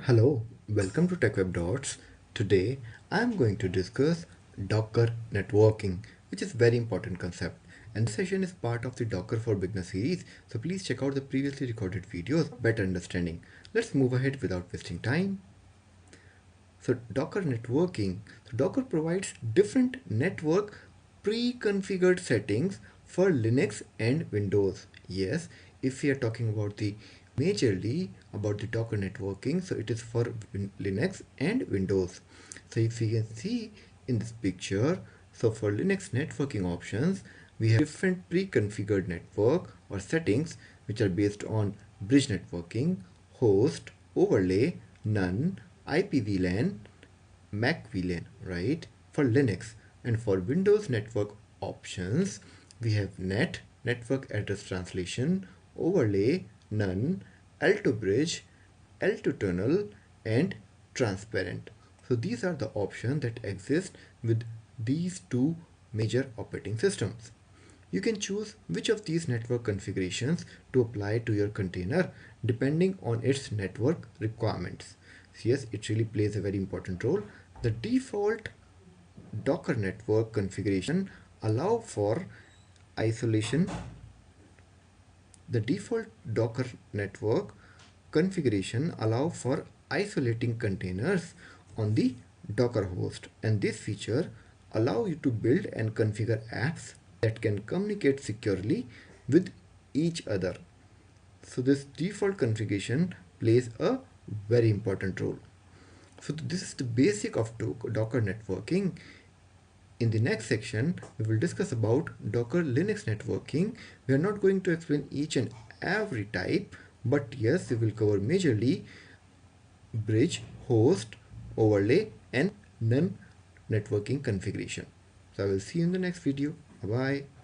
Hello, welcome to TechWebDots. Today I am going to discuss Docker networking, which is very important concept. And this session is part of the Docker for Beginner series, so please check out the previously recorded videos for better understanding. Let's move ahead without wasting time. So Docker networking. So Docker provides different network pre-configured settings for Linux and Windows. Yes, if we are talking about the majorly about the Docker networking, so it is for Linux and Windows. So if you can see in this picture, so for Linux networking options, we have different pre-configured network or settings which are based on bridge networking, host, overlay, none, IPVLAN, Mac VLAN, right? For Linux. And for Windows network options, we have NET, network address translation, overlay, none, L2 bridge, L2 tunnel, and transparent. So these are the options that exist with these two major operating systems. You can choose which of these network configurations to apply to your container depending on its network requirements. So yes, it really plays a very important role. The default Docker network configuration allow for isolation. The default Docker network configuration allow for isolating containers on the Docker host, and this feature allow you to build and configure apps that can communicate securely with each other. So this default configuration plays a very important role. So this is the basic of Docker networking. In the next section, we will discuss about Docker Linux networking. We are not going to explain each and every type, but yes, we will cover majorly bridge, host, overlay, and none networking configuration. So I will see you in the next video. Bye bye.